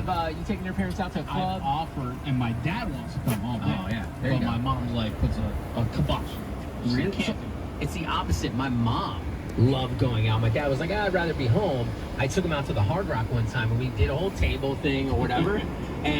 you taking your parents out to a club? I've offered, and my dad wants to come all day. Oh, yeah. There you but go. my mom's like, puts a kibosh. She Really? can't. It's the opposite. My mom loved going out. My dad was like, I'd rather be home. I took him out to the Hard Rock one time, and we did a whole table thing or whatever. And